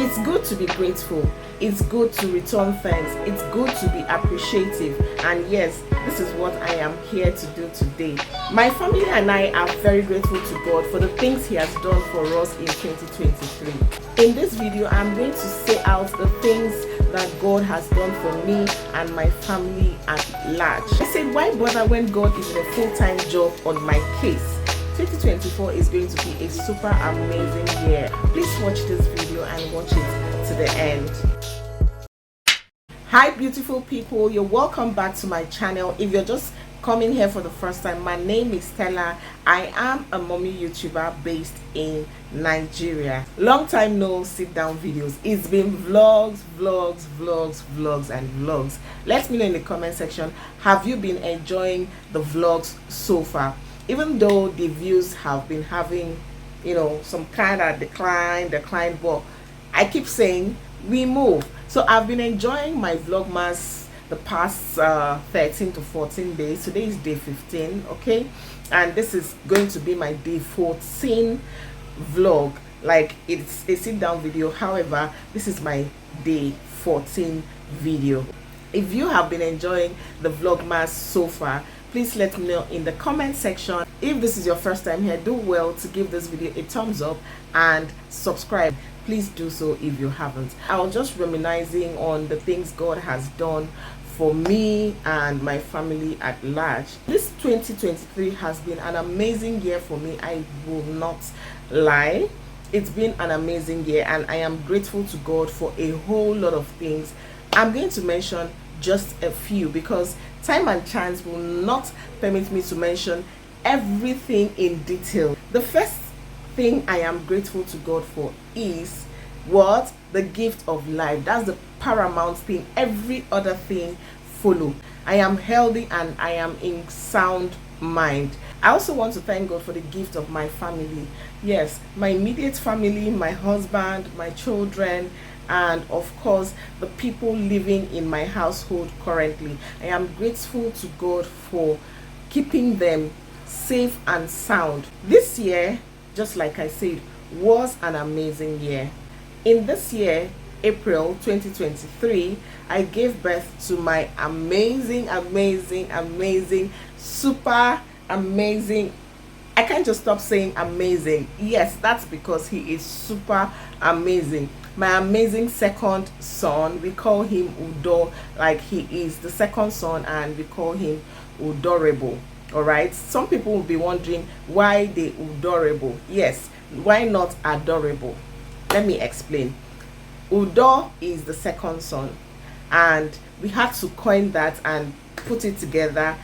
It's good to be grateful. It's good to return thanks. It's good to be appreciative. And yes, this is what I am here to do today. My family and I are very grateful to God for the things He has done for us in 2023. In this video, I'm going to say out the things that God has done for me and my family at large. I said, why bother when God is in a full-time job on my case? 2024 is going to be a super amazing year. Please watch this video and watch it to the end. Hi beautiful people, you're welcome back to my channel. If you're just coming here for the first time, my name is Stella. I am a mommy YouTuber based in Nigeria. Long time no sit down videos. It's been vlogs and vlogs. Let me know in the comment section, have you been enjoying the vlogs so far? Even though the views have been having, some kind of decline, but I keep saying we move. So I've been enjoying my vlogmas the past 13 to 14 days. Today is day 15, okay? And this is going to be my day 14 vlog. Like, it's a sit down video. However, this is my day 14 video. If you have been enjoying the vlogmas so far, please let me know in the comment section. If this is your first time here, do well to give this video a thumbs up and subscribe. Please do so if you haven't. I was just reminiscing on the things God has done for me and my family at large. This 2023 has been an amazing year for me. I will not lie. It's been an amazing year and I am grateful to God for a whole lot of things. I'm going to mention just a few because time and chance will not permit me to mention everything in detail. The first thing I am grateful to God for is what? The gift of life. That's the paramount thing. Every other thing follow. I am healthy and I am in sound mind. I also want to thank God for the gift of my family. Yes, my immediate family, my husband, my children, and of course the people living in my household currently. I am grateful to God for keeping them safe and sound. This year, just like I said, was an amazing year. In this year, April 2023, I gave birth to my amazing, super amazing, I can't just stop saying amazing. Yes, that's because he is super amazing. My amazing second son, we call him Udo, like he is the second son, and we call him Udorable. All right, some people will be wondering why they Udorable. Yes, why not adorable? Let me explain. Udo is the second son, and we had to coin that and put it together.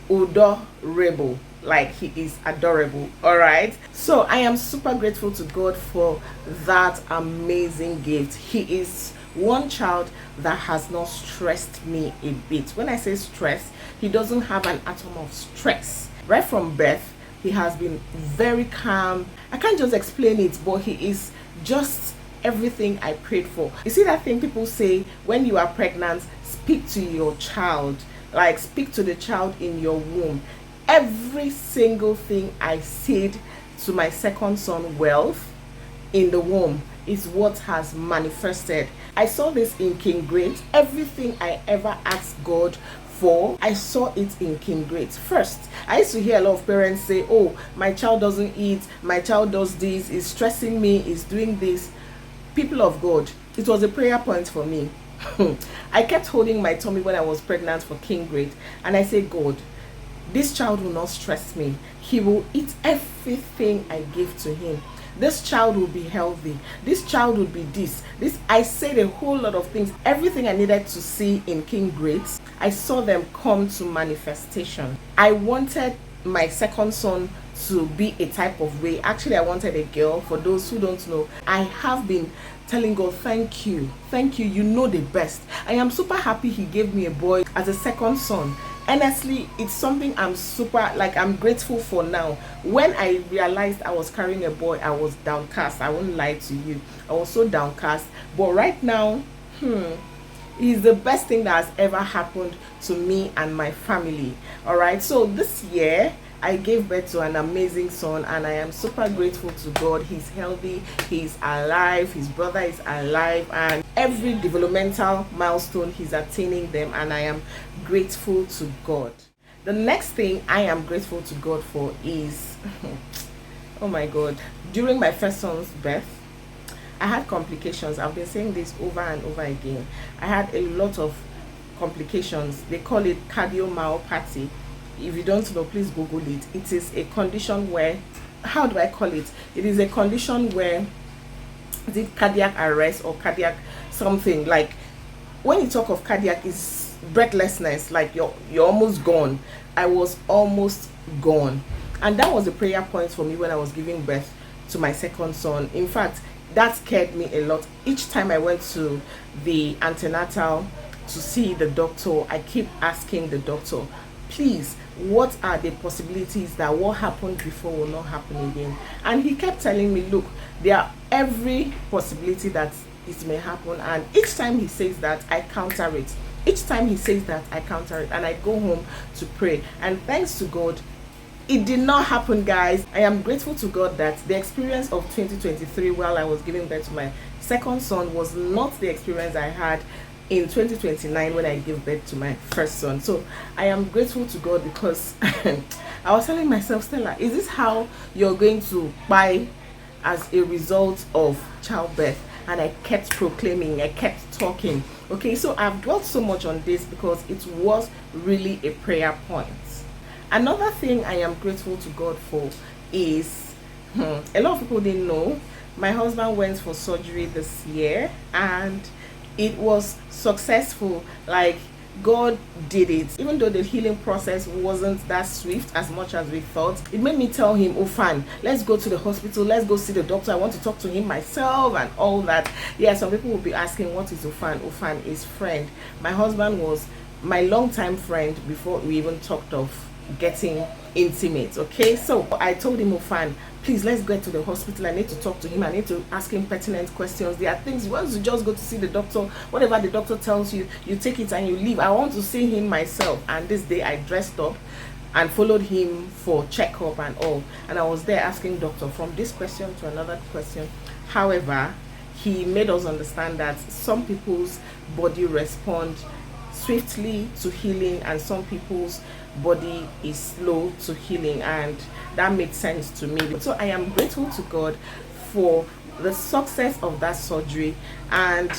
Udorable, like he is adorable. All right, so I am super grateful to God for that amazing gift. He is one child that has not stressed me a bit. When I say stress, he doesn't have an atom of stress. Right from birth, he has been very calm. I can't just explain it, but he is just everything I prayed for. You see that thing people say when you are pregnant, speak to your child, like speak to the child in your womb. Every single thing I said to my second son, Wealth, in the womb is what has manifested. I saw this in King Great. Everything I ever asked God for, I saw it in King Great. First, I used to hear a lot of parents say, oh, my child doesn't eat, my child does this, is stressing me, is doing this. People of God, it was a prayer point for me. I kept holding my tummy when I was pregnant for King Great, and I said, God, this child will not stress me. He will eat everything I give to him. This child will be healthy. This child will be this. I said a whole lot of things. Everything I needed to see in King Great, I saw them come to manifestation. I wanted my second son to be a type of way. Actually, I wanted a girl. For those who don't know, I have been telling God, thank you, you know the best. I am super happy he gave me a boy as a second son. Honestly, it's something I'm grateful for now. When I realized I was carrying a boy, I was downcast. I won't lie to you, I was so downcast. But right now, he's the best thing that has ever happened to me and my family. All right, so this year I gave birth to an amazing son, and I am super grateful to God. He's healthy, he's alive, his brother is alive, and every developmental milestone he's attaining them, and I am grateful to God. The next thing I am grateful to God for is oh my God, during my first son's birth, I had complications. I've been saying this over and over again. I had a lot of complications. They call it cardiomyopathy. If you don't know, please Google it. It is a condition where, how do I call it? It is a condition where, is it cardiac arrest or cardiac something? Like when you talk of cardiac, is breathlessness, like you're almost gone. I was almost gone. And that was a prayer point for me when I was giving birth to my second son. In fact, that scared me a lot. Each time I went to the antenatal to see the doctor, I keep asking the doctor, please, what are the possibilities that what happened before will not happen again? And he kept telling me, look, there are every possibility that it may happen. And each time he says that, I counter it. Each time he says that, I counter it. And I go home to pray. And thanks to God, it did not happen, guys. I am grateful to God that the experience of 2023 while I was giving birth to my second son was not the experience I had in 2029 when I gave birth to my first son. So I am grateful to God, because I was telling myself, Stella, is this how you're going to buy as a result of childbirth? And I kept proclaiming, I kept talking. Okay, so I've dwelt so much on this because it was really a prayer point. Another thing I am grateful to God for is, a lot of people didn't know, my husband went for surgery this year and it was successful. Like, God did it. Even though the healing process wasn't that swift as much as we thought, it made me tell him, oh fine, let's go to the hospital, let's go see the doctor, I want to talk to him myself and all that. Yeah, some people will be asking, what is Ufan? Ufan is friend. My husband was my longtime friend before we even talked of getting intimate. Okay, so I told him, oh fine, please, let's get to the hospital, I need to talk to him, I need to ask him pertinent questions. There are things, once you just go to see the doctor, whatever the doctor tells you, you take it and you leave. I want to see him myself. And this day I dressed up and followed him for checkup and all, and I was there asking doctor from this question to another question. However, he made us understand that some people's body respond swiftly to healing and some people's body is slow to healing, and that made sense to me. So I am grateful to God for the success of that surgery, and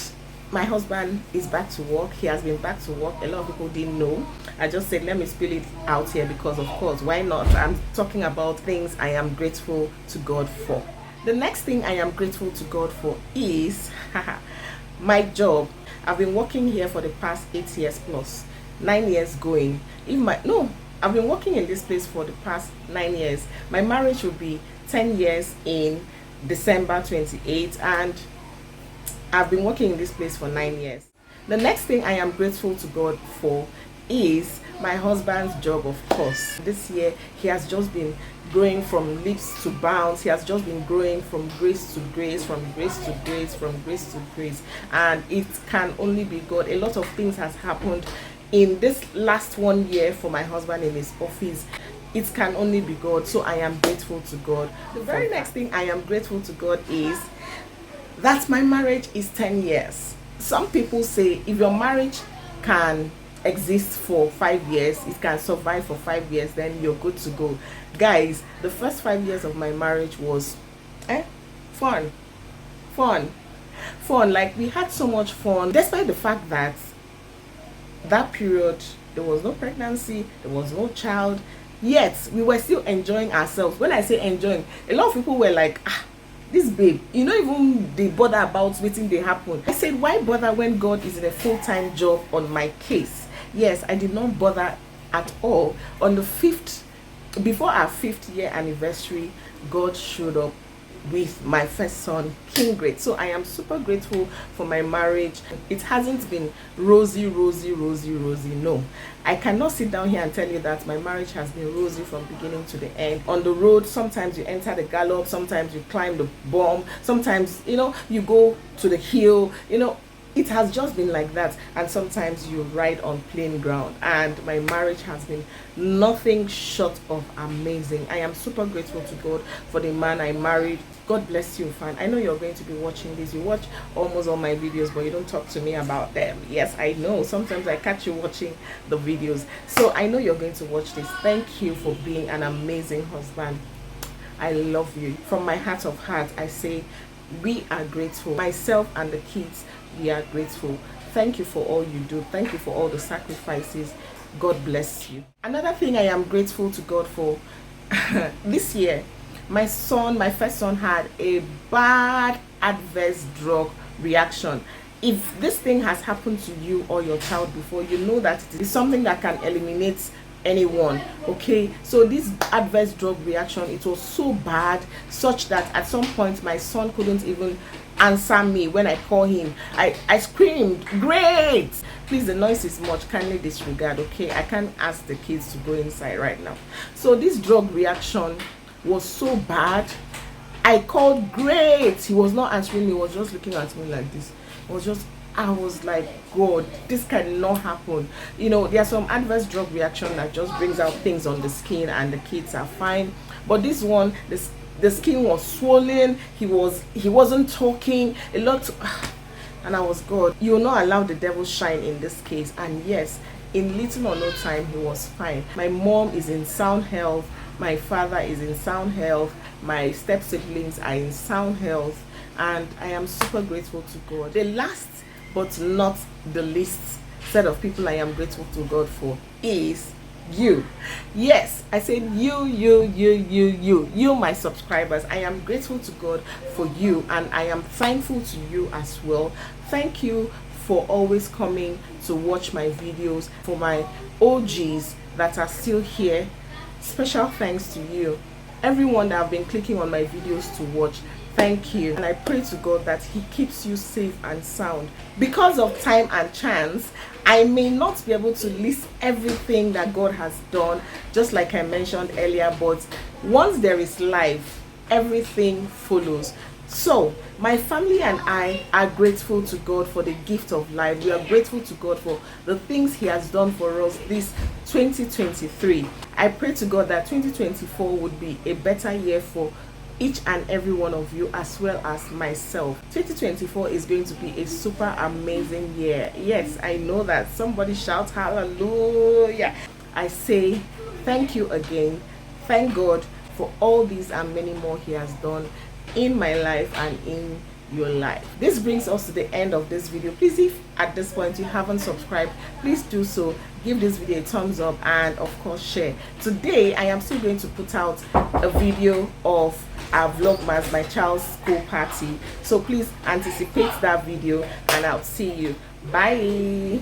my husband is back to work. He has been back to work. A lot of people didn't know. I just said, let me spill it out here because, of course, why not? I'm talking about things I am grateful to God for. The next thing I am grateful to God for is my job. I've been working here for the past 8 years plus, 9 years going. I've been working in this place for the past 9 years. My marriage will be 10 years in December 28th, and I've been working in this place for 9 years. The next thing I am grateful to God for is my husband's job, of course. This year, he has just been growing from leaps to bounds. He has just been growing from grace to grace, from grace to grace, from grace to grace. And it can only be God. A lot of things has happened in this last 1 year for my husband in his office. It can only be God. So I am grateful to God. The very next thing I am grateful to God is that my marriage is 10 years. Some people say if your marriage can exist for 5 years, it can survive for 5 years, then you're good to go. Guys, the first 5 years of my marriage was fun. Like, we had so much fun, despite the fact that that period there was no pregnancy, there was no child, yet we were still enjoying ourselves. When I say enjoying, a lot of people were like, this babe, you know, even they bother about waiting they happen. I said, why bother when God is in a full-time job on my case? Yes, I did not bother at all. On the 5th, before our 5th year anniversary, God showed up with my first son, King Great. So I am super grateful for my marriage. It hasn't been rosy. No, I cannot sit down here and tell you that my marriage has been rosy from beginning to the end. On the road, sometimes you enter the gallop, sometimes you climb the bomb, sometimes, you know, you go to the hill, you know. it has just been like that, and sometimes you ride on plain ground. And my marriage has been nothing short of amazing. I am super grateful to God for the man I married. God bless you, fan. I know you're going to be watching this. You watch almost all my videos, but you don't talk to me about them. Yes, I know. Sometimes I catch you watching the videos. So I know you're going to watch this. Thank you for being an amazing husband. I love you. From my heart of heart, I say we are grateful. Myself and the kids, we are grateful. Thank you for all you do. Thank you for all the sacrifices. God bless you. Another thing I am grateful to God for, this year, my first son, had a bad adverse drug reaction. If this thing has happened to you or your child before, you know that it is something that can eliminate anyone. Okay, so this adverse drug reaction, it was so bad, such that at some point my son couldn't even answer me when I call him. I screamed, "Great!" Please, the noise is much, kindly disregard. Okay, I can't ask the kids to go inside right now. So this drug reaction was so bad, I called, "Great!" He was not answering me. He was just looking at me like this. I was like, God, this cannot happen. You know, there are some adverse drug reaction that just brings out things on the skin and the kids are fine. But this one, the skin was swollen. He wasn't talking a lot. And I was, God, you will not allow the devil shine in this case. And yes, in little or no time, he was fine. My mom is in sound health. My father is in sound health. My step siblings are in sound health. And I am super grateful to God. The last but not the least set of people I am grateful to God for is you. Yes, I said you, my subscribers. I am grateful to God for you, and I am thankful to you as well. Thank you for always coming to watch my videos. For my OGs that are still here, special thanks to you. Everyone that have been clicking on my videos to watch, thank you. And I pray to God that He keeps you safe and sound. Because of time and chance, I may not be able to list everything that God has done, just like I mentioned earlier, but once there is life, everything follows. So my family and I are grateful to God for the gift of life. We are grateful to God for the things He has done for us this 2023. I pray to God that 2024 would be a better year for each and every one of you, as well as myself. 2024 is going to be a super amazing year. Yes, I know that. Somebody shout hallelujah. I say thank you again. Thank God for all these and many more He has done in my life and in your life. This brings us to the end of this video. Please, if at this point you haven't subscribed, please do so. Give this video a thumbs up and of course share. Today I am still going to put out a video of our vlogmas, my child's school party, so please anticipate that video, and I'll see you. Bye.